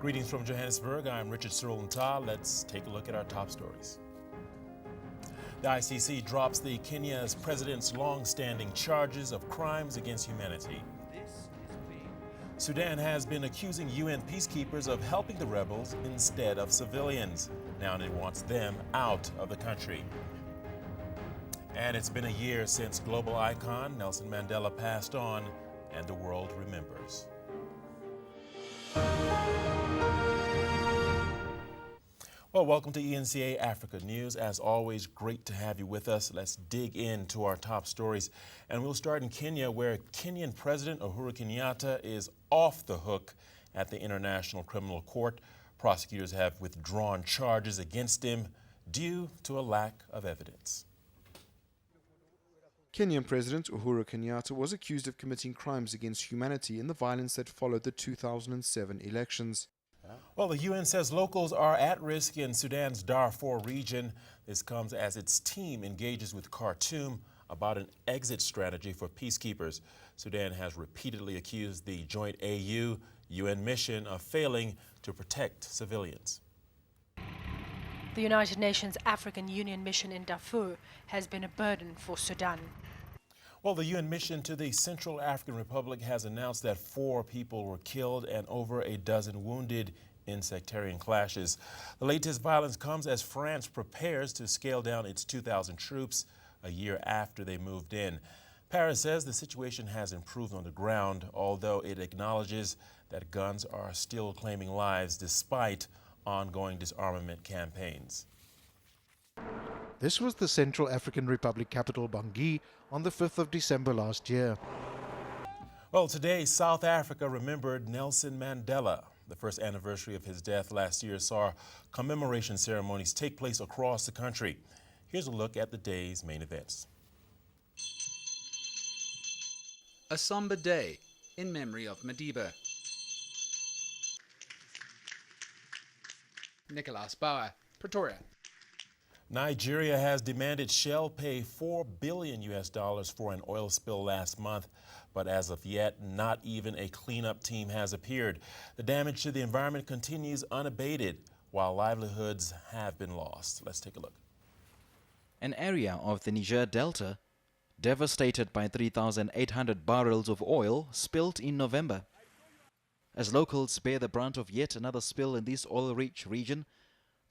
Greetings from Johannesburg. I'm Richard Sirulanta. Let's take a look at our top stories. The ICC drops the Kenya's president's long-standing charges of crimes against humanity. Sudan has been accusing UN peacekeepers of helping the rebels instead of civilians. Now it wants them out of the country. And it's been a year since global icon Nelson Mandela passed on, and the world remembers. Well, welcome to ENCA Africa News. As always, great to have you with us. Let's dig into our top stories. And we'll start in Kenya, where Kenyan President Uhuru Kenyatta is off the hook at the International Criminal Court. Prosecutors have withdrawn charges against him due to a lack of evidence. Kenyan President Uhuru Kenyatta was accused of committing crimes against humanity in the violence that followed the 2007 elections. Well, the UN says locals are at risk in Sudan's Darfur region. This comes as its team engages with Khartoum about an exit strategy for peacekeepers. Sudan has repeatedly accused the joint AU-UN mission of failing to protect civilians. The United Nations African Union mission in Darfur has been a burden for Sudan. Well, the UN mission to the Central African Republic has announced that 4 people were killed and over a dozen wounded in sectarian clashes. The latest violence comes as France prepares to scale down its 2,000 troops a year after they moved in. Paris says the situation has improved on the ground, although it acknowledges that guns are still claiming lives despite ongoing disarmament campaigns. This was the Central African Republic capital Bangui on the 5th of December last year. Well, today South Africa remembered Nelson Mandela. The first anniversary of his death last year saw commemoration ceremonies take place across the country. Here's a look at the day's main events. A somber day in memory of Madiba. Nicholas Bauer, Pretoria. Nigeria has demanded Shell pay $4 billion for an oil spill last month, but as of yet, not even a cleanup team has appeared. The damage to the environment continues unabated, while livelihoods have been lost. Let's take a look. An area of the Niger Delta devastated by 3,800 barrels of oil spilled in November. As locals bear the brunt of yet another spill in this oil-rich region,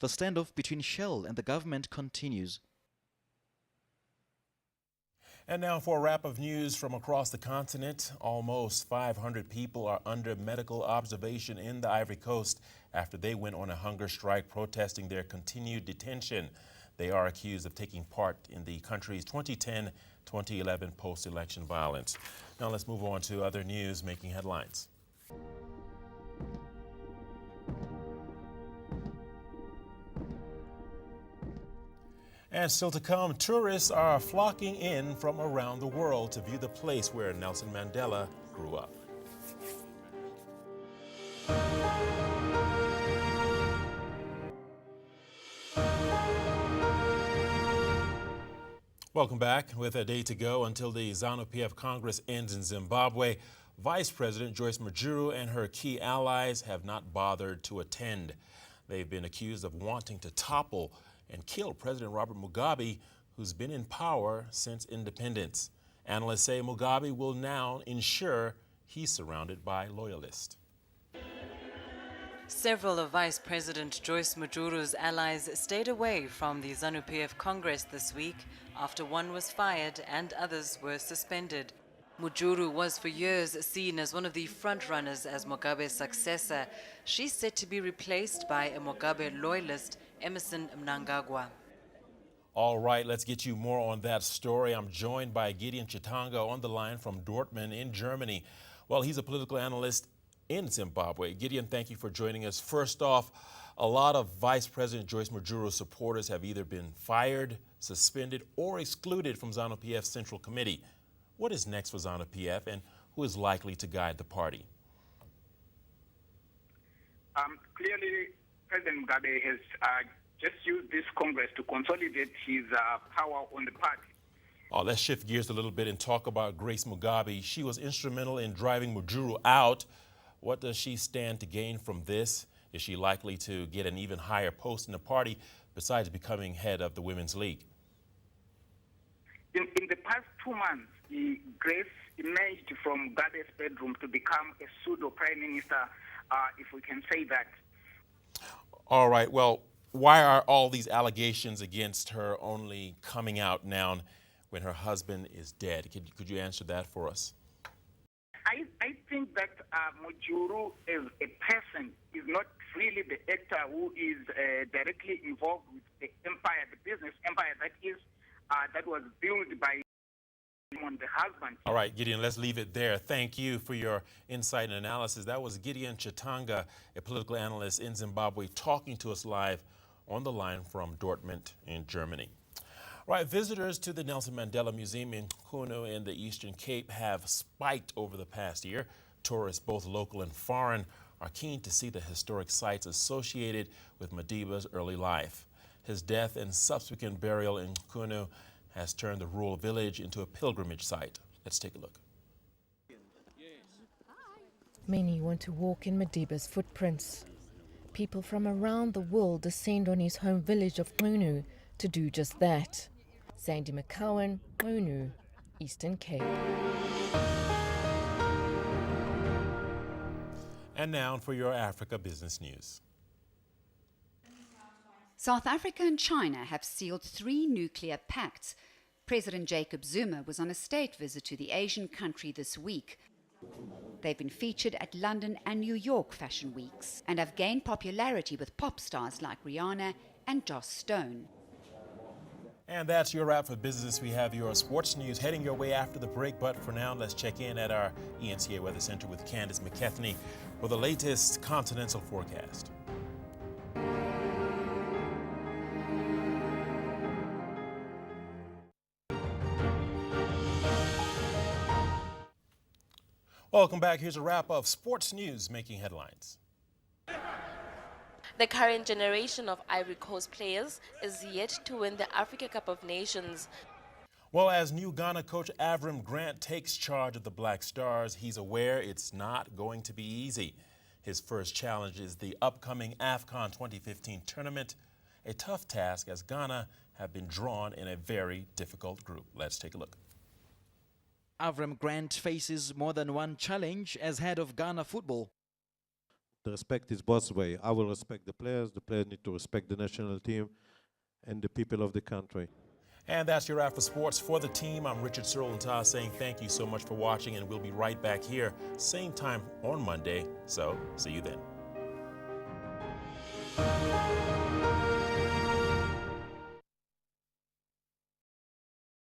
the standoff between Shell and the government continues. And now for a wrap of news from across the continent. Almost 500 people are under medical observation in the Ivory Coast after they went on a hunger strike protesting their continued detention. They are accused of taking part in the country's 2010-2011 post-election violence. Now let's move on to other news making headlines. And still to come, tourists are flocking in from around the world to view the place where Nelson Mandela grew up. Welcome back. With a day to go until the ZANU-PF Congress ends in Zimbabwe, Vice President Joyce Mujuru and her key allies have not bothered to attend. They've been accused of wanting to topple and kill President Robert Mugabe, who's been in power since independence. Analysts say Mugabe will now ensure he's surrounded by loyalists. Several of Vice President Joyce Mujuru's allies stayed away from the ZANU-PF Congress this week after one was fired and others were suspended. Mujuru was for years seen as one of the frontrunners as Mugabe's successor. She's set to be replaced by a Mugabe loyalist, Emmerson Mnangagwa. All right, let's get you more on that story. I'm joined by Gideon Chitanga on the line from Dortmund in Germany. Well, he's a political analyst in Zimbabwe. Gideon, thank you for joining us. First off, a lot of Vice President Joyce Mujuru's supporters have either been fired, suspended, or excluded from ZANU-PF's Central Committee. What is next for ZANU-PF, and who is likely to guide the party? Clearly, President Mugabe has just used this Congress to consolidate his power on the party. Let's shift gears a little bit and talk about Grace Mugabe. She was instrumental in driving Mujuru out. What does she stand to gain from this? Is she likely to get an even higher post in the party besides becoming head of the Women's League? In the past 2 months, Grace emerged from Gade's bedroom to become a pseudo prime minister, if we can say that. All right, well, why are all these allegations against her only coming out now when her husband is dead? Could you answer that for us? I think that Mujuru as a person is not really the actor who is directly involved with the empire, the business empire that was built by the husband. All right, Gideon, let's leave it there. Thank you for your insight and analysis. That was Gideon Chitanga, a political analyst in Zimbabwe, talking to us live on the line from Dortmund in Germany. Right, visitors to the Nelson Mandela Museum in Qunu in the Eastern Cape have spiked over the past year. Tourists, both local and foreign, are keen to see the historic sites associated with Madiba's early life. His death and subsequent burial in Qunu has turned the rural village into a pilgrimage site. Let's take a look. Many want to walk in Madiba's footprints. People from around the world descend on his home village of Qunu to do just that. Sandy McCowan, Qunu, Eastern Cape. And now for your Africa business news. South Africa and China have sealed 3 nuclear pacts. President Jacob Zuma was on a state visit to the Asian country this week. They've been featured at London and New York fashion weeks and have gained popularity with pop stars like Rihanna and Joss Stone. And that's your wrap for business. We have your sports news heading your way after the break. But for now, let's check in at our ENCA Weather Center with Candace McKechnie for the latest continental forecast. Welcome back. Here's a wrap of sports news making headlines. The current generation of Ivory Coast players is yet to win the Africa Cup of Nations. Well, as new Ghana coach Avram Grant takes charge of the Black Stars, he's aware it's not going to be easy. His first challenge is the upcoming AFCON 2015 tournament, a tough task as Ghana have been drawn in a very difficult group. Let's take a look. Avram Grant faces more than one challenge as head of Ghana football. The respect is both ways. I will respect the players need to respect the national team and the people of the country. And that's your wrap for sports. For the team, I'm Richard Searle saying thank you so much for watching, and we'll be right back here, same time on Monday. So, see you then.